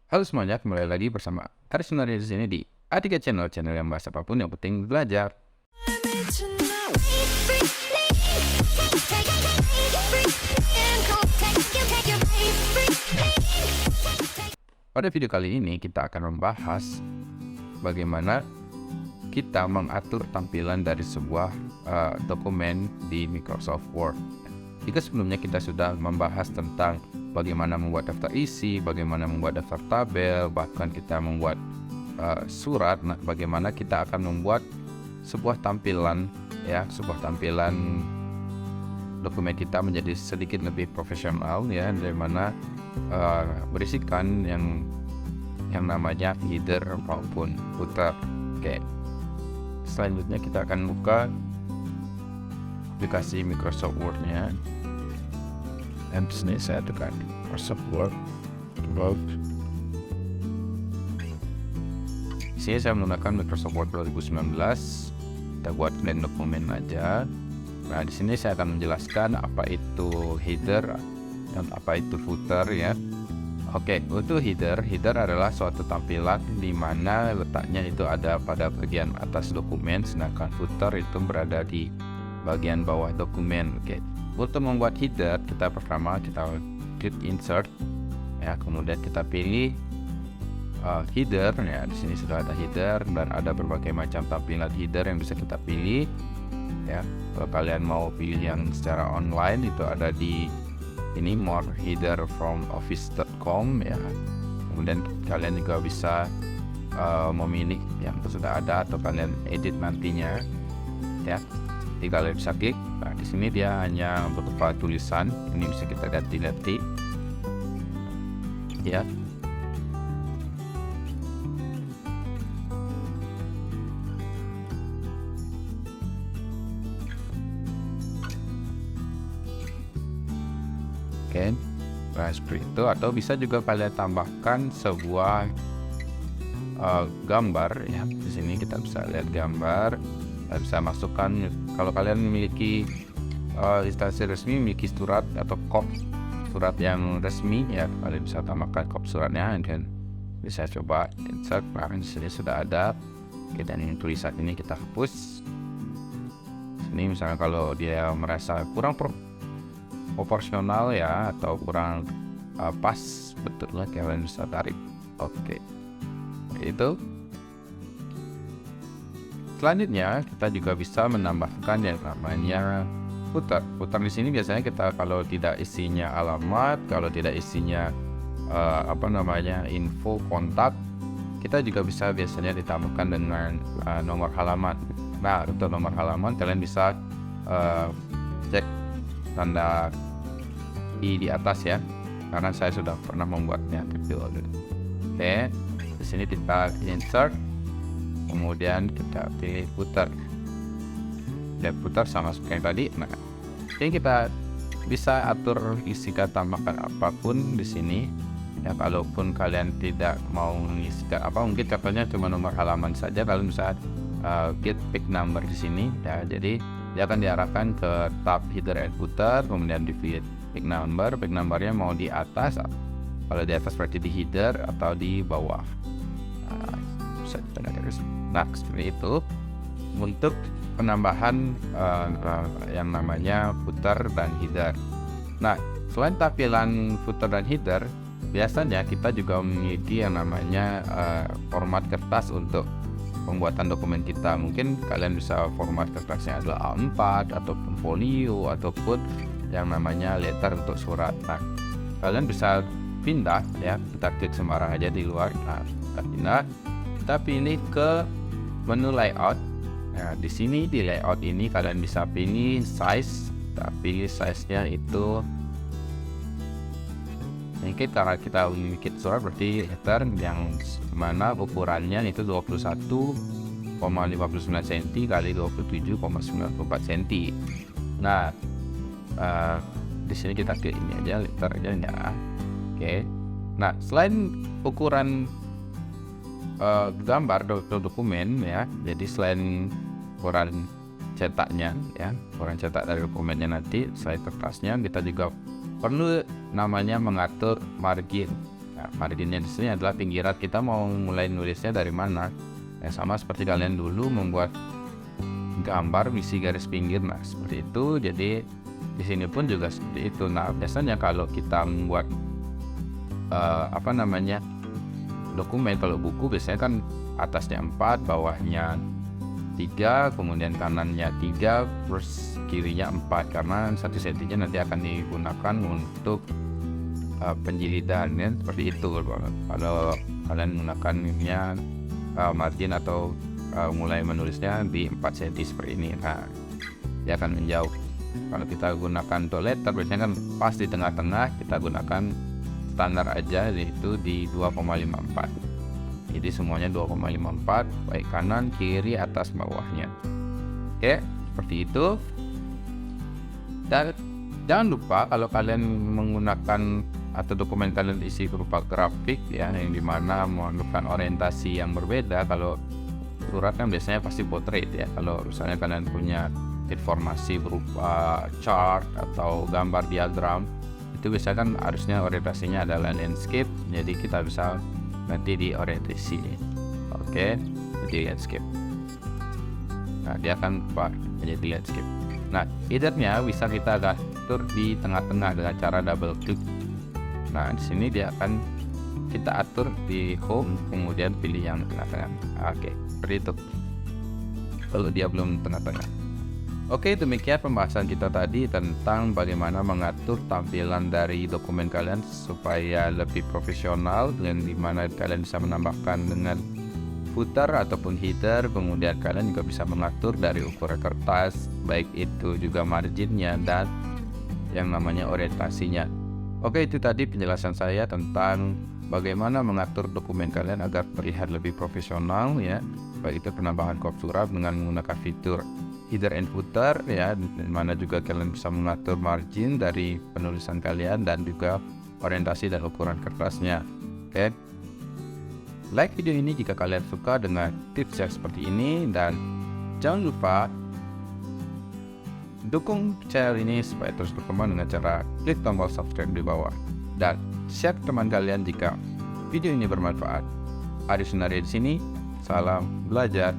Halo semuanya, kembali lagi bersama Aris Sunardi di sini di A3 Channel, channel yang bahas apapun yang penting belajar. Pada video kali ini kita akan membahas bagaimana kita mengatur tampilan dari sebuah dokumen di Microsoft Word. Jika sebelumnya kita sudah membahas tentang bagaimana membuat daftar isi, bagaimana membuat daftar tabel, bahkan kita membuat surat, bagaimana kita akan membuat sebuah tampilan dokumen kita menjadi sedikit lebih profesional ya, dari mana berisikan yang namanya header maupun footer. Oke. Selanjutnya kita akan buka aplikasi Microsoft Word-nya. Dan di sini saya tekan Microsoft Word. Di sini saya menggunakan Microsoft Word 2019. Kita buat clean dokumen aja. Nah, di sini saya akan menjelaskan apa itu header dan apa itu footer ya. Oke, untuk header adalah suatu tampilan di mana letaknya itu ada pada bagian atas dokumen, sedangkan footer itu berada di bagian bawah dokumen. Oke. Untuk membuat header, kita klik insert ya, kemudian kita pilih header ya. Di sini sudah ada header dan ada berbagai macam tampilan header yang bisa kita pilih ya. Kalau kalian mau pilih yang secara online, itu ada di ini more header from office.com ya. Kemudian kalian juga bisa memilih yang sudah ada atau kalian edit nantinya ya. Jadi kalian bisa klik. Nah, di sini dia hanya berupa tulisan. Ini bisa kita ganti-ganti ya. Oke, nah seperti itu. Atau bisa juga kalian tambahkan sebuah gambar ya. Di sini kita bisa lihat gambar. Kita bisa masukkan, kalau kalian memiliki instansi resmi, memiliki surat atau copy surat yang resmi ya, kalian bisa tambahkan copy suratnya dan bisa coba insert. Nah, di sini sudah ada. Oke, dan ini tulisan ini kita hapus. Ini misalnya kalau dia merasa kurang proporsional ya, atau kurang pas betulnya, kalian bisa tarik. Oke, itu. Selanjutnya kita juga bisa menambahkan yang namanya footer. Footer di sini biasanya kita kalau tidak isinya alamat, kalau tidak isinya info kontak, kita juga bisa biasanya ditambahkan dengan nomor halaman. Nah, untuk nomor halaman kalian bisa cek tanda i di atas ya, karena saya sudah pernah membuatnya kecil. Oke, di sini kita insert, kemudian kita pilih footer. Dan footer sama seperti yang tadi. Nah, ini kita bisa atur isi kata tambahkan apapun di sini. Ya, kalaupun kalian tidak mau mengisikan mungkin katanya cuma nomor halaman saja, kalian bisa get pick number di sini ya. Jadi dia akan diarahkan ke tab header and footer, kemudian di pick number. Pick numbernya mau di atas, kalau di atas berarti di header, atau di bawah. Nah, seperti itu untuk penambahan yang namanya footer dan header. Nah, selain tampilan footer dan header, biasanya kita juga memiliki yang namanya format kertas untuk pembuatan dokumen kita. Mungkin kalian bisa format kertasnya adalah A4 ataupun folio ataupun yang namanya letter untuk surat. Nah, kalian bisa pindah ya, kita klik sembarang aja di luar. Nah, kita pindah. Kita pilih ke menu layout. Nah, di sini di layout ini kalian bisa pilih size. Kita pilih size-nya itu, mungkin karena kita memiliki surat berarti letter yang mana ukurannya itu 21,59 cm kali 27,94 cm. Nah, di sini kita klik ini aja, letter aja ya. Oke. Nah, selain ukuran gambar dokumen ya, jadi selain ukuran cetaknya ya, ukuran cetak dari dokumennya nanti selain kertasnya, kita juga perlu namanya mengatur margin Nah, marginnya di sini adalah pinggiran kita mau mulai nulisnya dari mana. Sama seperti kalian dulu membuat gambar isi garis pinggir, nah seperti itu. Jadi di sini pun juga seperti itu. Nah biasanya kalau kita membuat dokumen, kalau buku biasanya kan atasnya 4, bawahnya 3, kemudian kanannya 3, terus kirinya 4, karena satu sentinya nanti akan digunakan untuk penjilidan ya, seperti itu. Kalau kalian menggunakannya margin atau mulai menulisnya di 4 cm seperti ini, nah dia akan menjauh. Kalau kita gunakan untuk letter biasanya kan pas di tengah-tengah, kita gunakan standar aja, yaitu di 2,54. Jadi semuanya 2,54, baik kanan, kiri, atas, bawahnya. Oke, seperti itu. Dan jangan lupa kalau kalian menggunakan atau dokumen kalian isi berupa grafik ya, yang dimana memerlukan orientasi yang berbeda. Kalau surat kan biasanya pasti portrait ya. Kalau misalnya kalian punya informasi berupa chart atau gambar diagram, itu biasanya kan harusnya orientasinya adalah landscape. Jadi kita bisa nanti di orientasi, oke, jadi landscape. Nah dia akan menjadi landscape. Nah headernya bisa kita atur di tengah-tengah dengan cara double click. Nah di sini dia akan kita atur di home, kemudian pilih yang tengah-tengah. Oke, seperti itu. Kalau dia belum tengah-tengah. Oke, demikian pembahasan kita tadi tentang bagaimana mengatur tampilan dari dokumen kalian supaya lebih profesional, dan dimana kalian bisa menambahkan dengan footer ataupun header. Kemudian kalian juga bisa mengatur dari ukuran kertas, baik itu juga marginnya dan yang namanya orientasinya. Oke, itu tadi penjelasan saya tentang bagaimana mengatur dokumen kalian agar terlihat lebih profesional ya, baik itu penambahan kop surat dengan menggunakan fitur header and footer ya, di mana juga kalian bisa mengatur margin dari penulisan kalian dan juga orientasi dan ukuran kertasnya. Oke, like video ini jika kalian suka dengan tips yang seperti ini, dan jangan lupa dukung channel ini supaya terus berkembang dengan cara klik tombol subscribe di bawah dan share ke teman kalian jika video ini bermanfaat. Adi Sunaria di sini, salam belajar.